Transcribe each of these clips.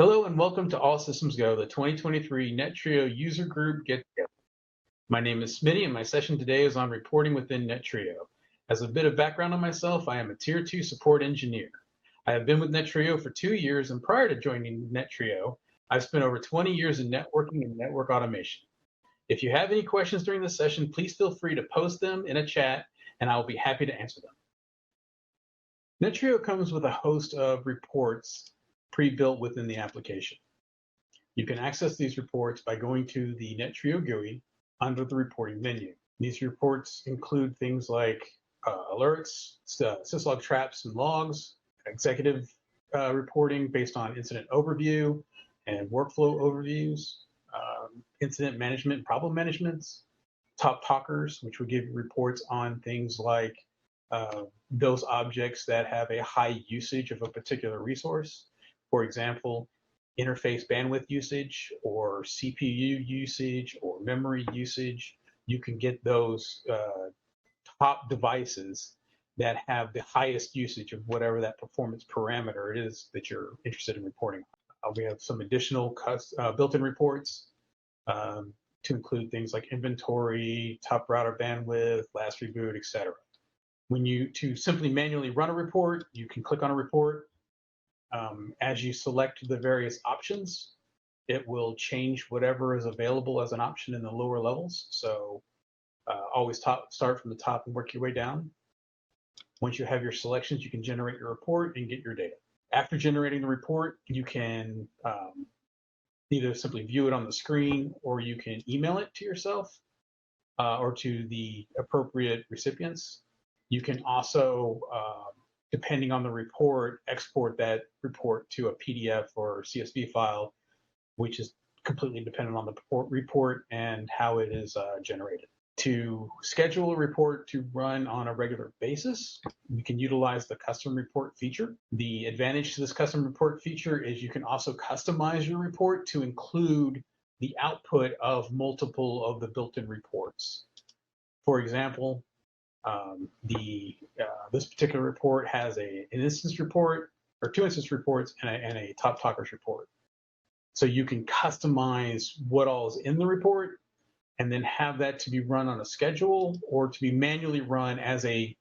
Hello and welcome to All Systems Go, the 2023 Netreo User Group Get Together. My name is Smitty and my session today is on reporting within Netreo. As a bit of background on myself, I am a Tier 2 support engineer. I have been with Netreo for 2 years, and prior to joining Netreo, I've spent over 20 years in networking and network automation. If you have any questions during this session, please feel free to post them in a chat and I will be happy to answer them. Netreo comes with a host of reports pre-built within the application. You can access these reports by going to the Netreo GUI under the reporting menu. These reports include things like alerts, syslog traps and logs, executive reporting based on incident overview and workflow overviews, incident management, problem managements, top talkers, which would give you reports on things like those objects that have a high usage of a particular resource. For example, interface bandwidth usage or CPU usage or memory usage. You can get those top devices that have the highest usage of whatever that performance parameter it is that you're interested in reporting. We have some additional built-in reports to include things like inventory, top router bandwidth, last reboot, etc. To simply manually run a report, you can click on a report. As you select the various options, it will change whatever is available as an option in the lower levels. So always start from the top and work your way down. Once you have your selections, you can generate your report and get your data. After generating the report, you can either simply view it on the screen, or you can email it to yourself or to the appropriate recipients. You can also depending on the report, export that report to a PDF or CSV file, which is completely dependent on the report and how it is generated. To schedule a report to run on a regular basis, we can utilize the custom report feature. The advantage to this custom report feature is you can also customize your report to include the output of multiple of the built-in reports. For example, this particular report has an instance report, or 2 instance reports, and a top talkers report. So you can customize what all is in the report and then have that to be run on a schedule or to be manually run as a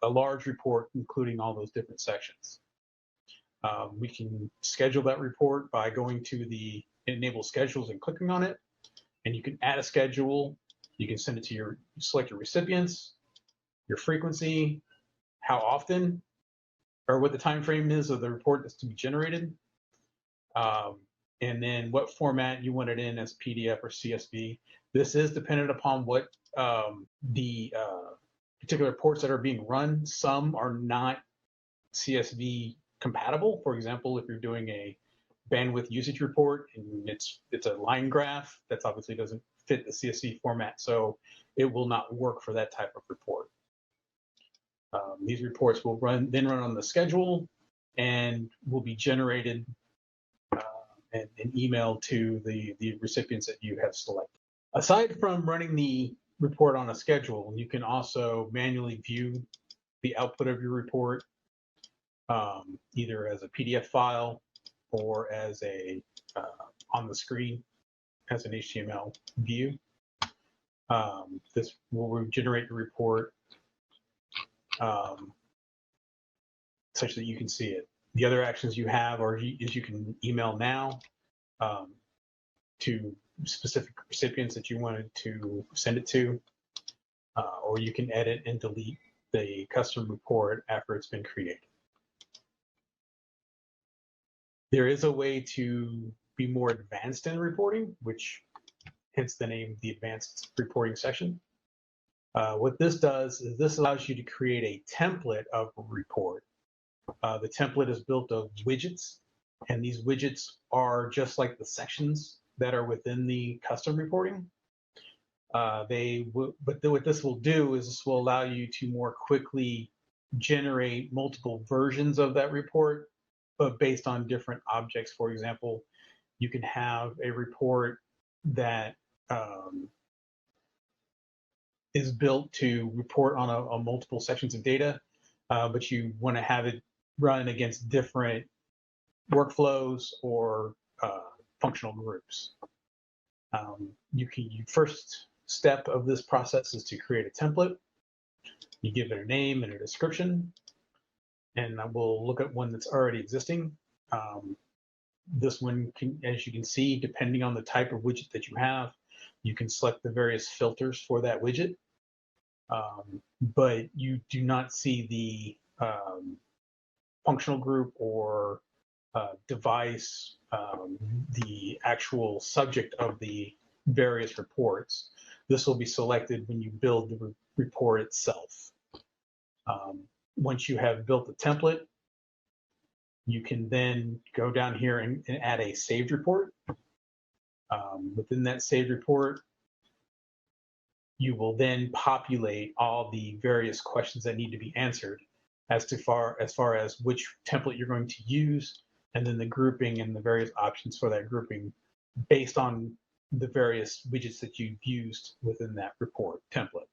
large report, including all those different sections. We can schedule that report by going to the enable schedules and clicking on it, and you can add a schedule. You can send it to select your recipients, your frequency, how often, or what the time frame is of the report that's to be generated, and then what format you want it in, as PDF or CSV. This is dependent upon what the particular reports that are being run. Some are not CSV compatible. For example, if you're doing a bandwidth usage report and it's a line graph, that obviously doesn't fit the CSV format, so it will not work for that type of report. These reports will then run on the schedule and will be generated and emailed to the recipients that you have selected. Aside from running the report on a schedule, you can also manually view the output of your report either as a PDF file or as on the screen as an HTML view. This will generate your report such that you can see it. The other actions you have is you can email now to specific recipients that you wanted to send it to, or you can edit and delete the custom report after it's been created. There is a way to be more advanced in reporting, which hence the name, the advanced reporting section. What this does is this allows you to create a template of a report. The template is built of widgets, and these widgets are just like the sections that are within the custom reporting. But what this will do is this will allow you to more quickly generate multiple versions of that report, but based on different objects. For example, you can have a report that is built to report on a multiple sections of data, but you want to have it run against different workflows or functional groups. First step of this process is to create a template. You give it a name and a description, and I will look at one that's already existing. This one, as you can see, depending on the type of widget that you have, you can select the various filters for that widget, but you do not see the functional group or device, the actual subject of the various reports. This will be selected when you build the report itself. Once you have built the template, you can then go down here and add a saved report. Within that saved report, you will then populate all the various questions that need to be answered as far as which template you're going to use, and then the grouping and the various options for that grouping based on the various widgets that you've used within that report template.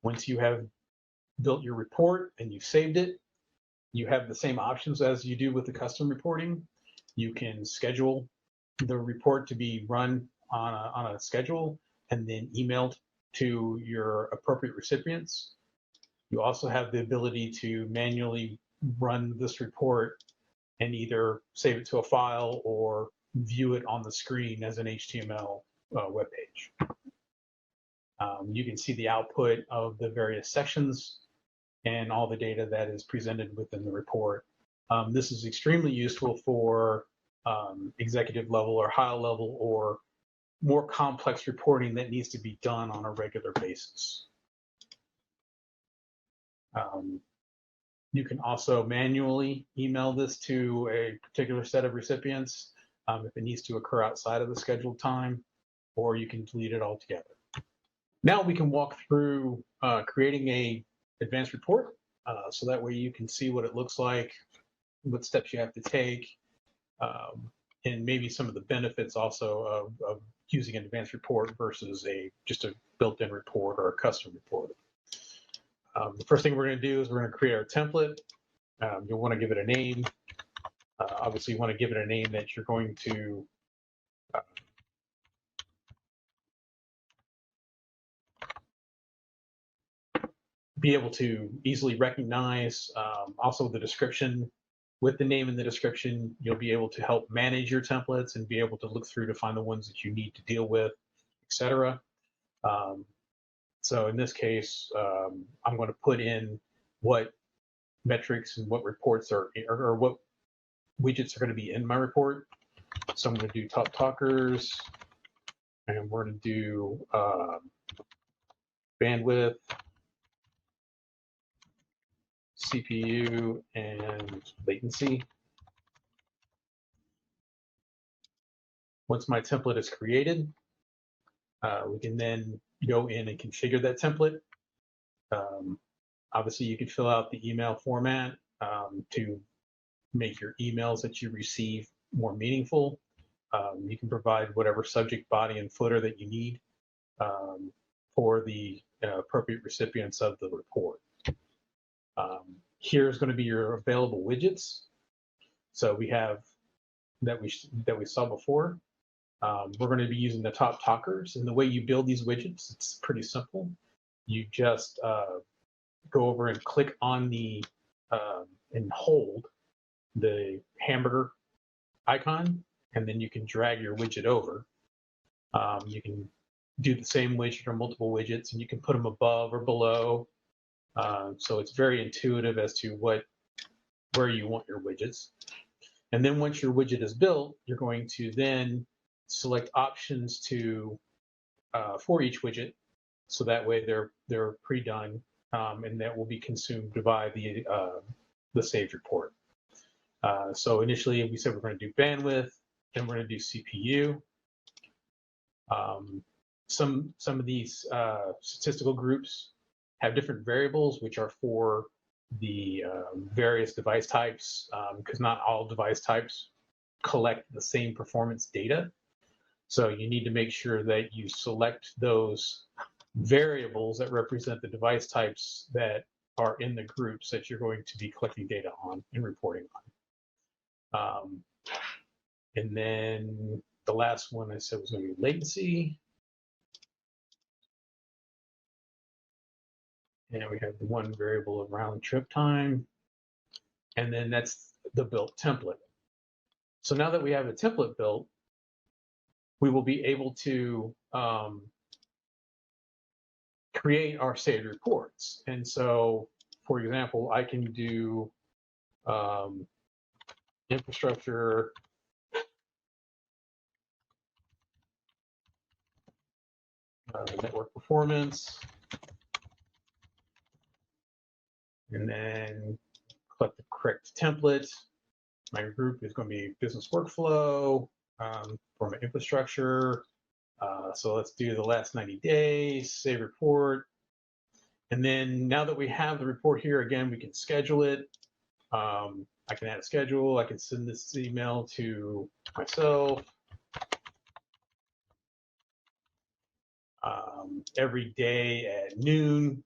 Once you have built your report and you've saved it, you have the same options as you do with the custom reporting. You can schedule the report to be run on a schedule and then emailed to your appropriate recipients. You also have the ability to manually run this report and either save it to a file or view it on the screen as an HTML web page. You can see the output of the various sections and all the data that is presented within the report. This is extremely useful for executive level or high level or more complex reporting that needs to be done on a regular basis. You can also manually email this to a particular set of recipients if it needs to occur outside of the scheduled time, or you can delete it altogether. Now we can walk through creating a advanced report, so that way you can see what it looks like, what steps you have to take, and maybe some of the benefits also of using an advanced report versus just a built-in report or a custom report. The first thing we're going to do is we're going to create our template. You'll want to give it a name. Obviously, you want to give it a name that you're going to be able to easily recognize. Also, the description. With the name and the description, you'll be able to help manage your templates and be able to look through to find the ones that you need to deal with, etc. So in this case, I'm going to put in what metrics and what reports are, or what widgets are going to be in my report. So I'm going to do top talkers, and we're going to do bandwidth, CPU, and latency. Once my template is created, we can then go in and configure that template. Obviously, you can fill out the email format to make your emails that you receive more meaningful. You can provide whatever subject, body, and footer that you need for the appropriate recipients of the report. Here's going to be your available widgets. So we have that we saw before. We're going to be using the top talkers, and the way you build these widgets, it's pretty simple. You just go over and click on the and hold the hamburger icon, and then you can drag your widget over. You can do the same widget or multiple widgets, and you can put them above or below. So it's very intuitive as to where you want your widgets. And then once your widget is built, you're going to then select options for each widget, so that way they're pre-done, and that will be consumed by the saved report. So initially we said we're going to do bandwidth, then we're going to do CPU. Some of these statistical groups have different variables which are for the various device types, because not all device types collect the same performance data. So you need to make sure that you select those variables that represent the device types that are in the groups that you're going to be collecting data on and reporting on. Um, and then the last one I said was going to be latency. And we have the one variable of round trip time. And then that's the built template. So now that we have a template built, we will be able to create our saved reports. And so, for example, I can do infrastructure network performance, and then click the correct template. My group is going to be business workflow for my infrastructure. So let's do the last 90 days, save report. And then now that we have the report here, again, we can schedule it. I can add a schedule. I can send this email to myself. Every day at noon.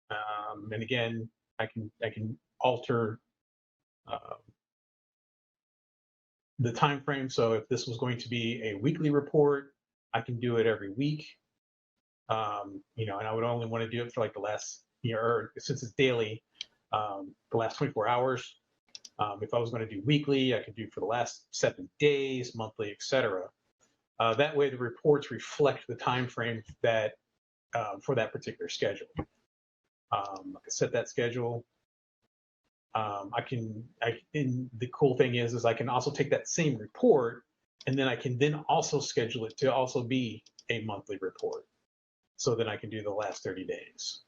And again, I can alter the time frame. So if this was going to be a weekly report, I can do it every week. And I would only want to do it for like the last year, or since it's daily, the last 24 hours. If I was going to do weekly, I could do for the last 7 days, monthly, etc. That way, the reports reflect the time frame that for that particular schedule. I can set that schedule. And the cool thing is I can also take that same report, and then I can then also schedule it to also be a monthly report. So then I can do the last 30 days.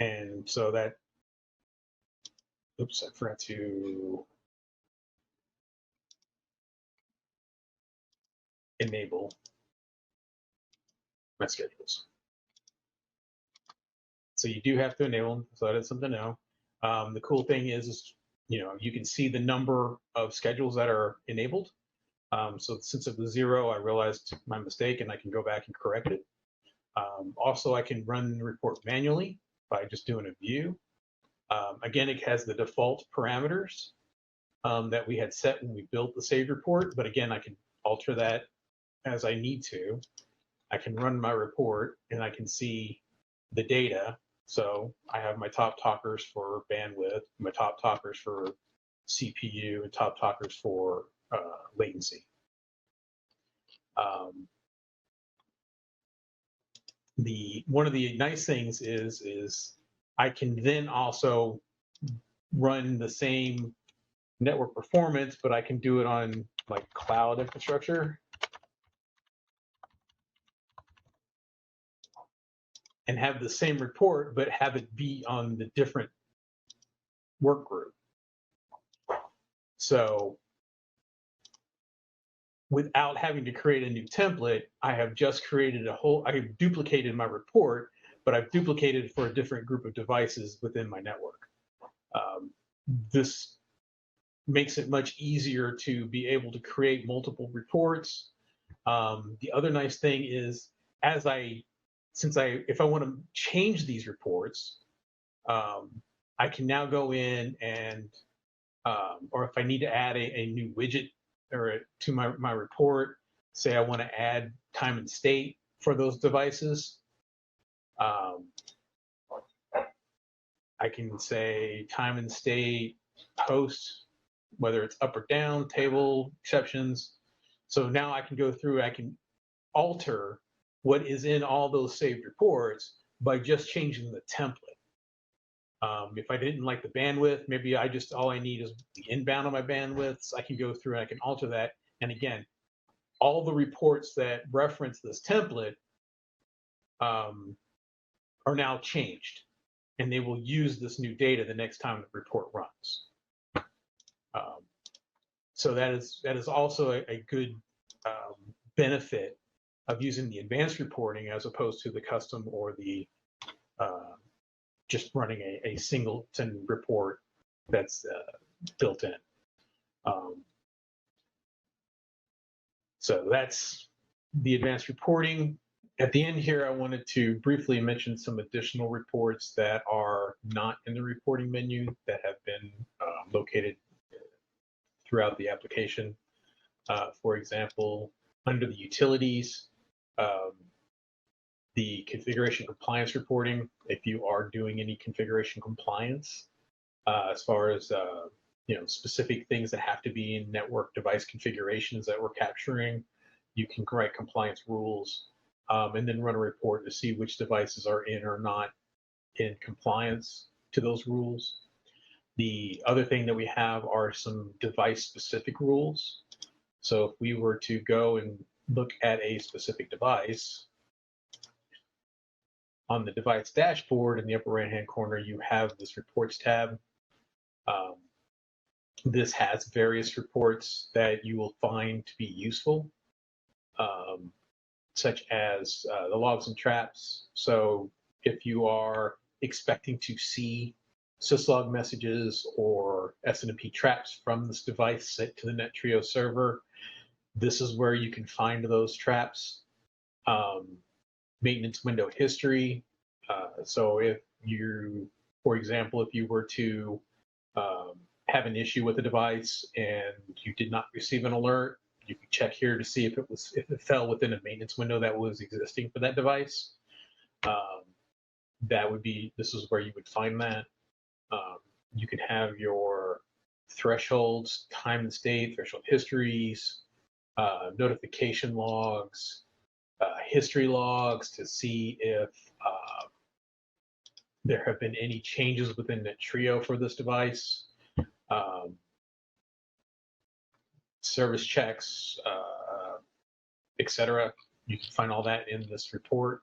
And so that, oops, I forgot to enable my schedules. So you do have to enable them, so that is something to know. The cool thing is, you can see the number of schedules that are enabled. So since it was 0, I realized my mistake and I can go back and correct it. Also, I can run the report manually by just doing a view. Again, it has the default parameters that we had set when we built the saved report, but again, I can alter that as I need to. I can run my report and I can see the data. So I have my top talkers for bandwidth, my top talkers for CPU, and top talkers for latency. One of the nice things is I can then also run the same network performance, but I can do it on like cloud infrastructure and have the same report, but have it be on the different work group. So without having to create a new template, I have just created I have duplicated my report, but I've duplicated for a different group of devices within my network. This makes it much easier to be able to create multiple reports. The other nice thing is, if I want to change these reports, I can now go in and, or if I need to add a new widget to my report, say I want to add time and state for those devices, I can say time and state host, whether it's up or down, table, exceptions. So now I can go through, I can alter what is in all those saved reports by just changing the template. If I didn't like the bandwidth, maybe all I need is the inbound on my bandwidths. I can go through and I can alter that. And again, all the reports that reference this template are now changed, and they will use this new data the next time the report runs. So that is also a good benefit of using the advanced reporting as opposed to the custom or the just running a singleton report that's built in. So that's the advanced reporting. At the end here, I wanted to briefly mention some additional reports that are not in the reporting menu that have been located throughout the application. For example, under the utilities, um, the configuration compliance reporting, if you are doing any configuration compliance, as far as specific things that have to be in network device configurations that we're capturing, you can write compliance rules and then run a report to see which devices are in or not in compliance to those rules. The other thing that we have are some device specific rules. So if we were to go and look at a specific device, on the device dashboard in the upper right hand corner, you have this reports tab. Um, this has various reports that you will find to be useful, such as the logs and traps. So if you are expecting to see syslog messages or SNMP traps from this device sent to the Netreo server, this is where you can find those traps. Maintenance window history. So if you, for example, if you were to have an issue with a device and you did not receive an alert, you can check here to see if it fell within a maintenance window that was existing for that device. This is where you would find that. You can have your thresholds, time and state, threshold histories, notification logs, history logs to see if there have been any changes within Netreo for this device, service checks, etc. You can find all that in this report.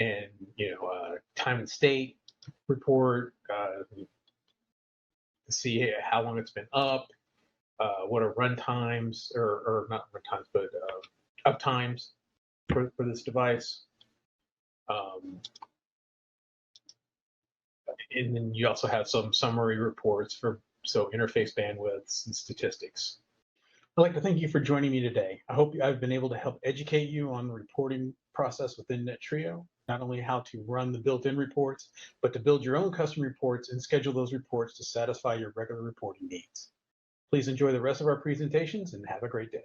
And time and state report to see how long it's been up, what are run times, or not run times, but up times for this device. And then you also have some summary reports for interface bandwidths and statistics. I'd like to thank you for joining me today. I hope I've been able to help educate you on the reporting process within Netreo, not only how to run the built-in reports, but to build your own custom reports and schedule those reports to satisfy your regular reporting needs. Please enjoy the rest of our presentations and have a great day.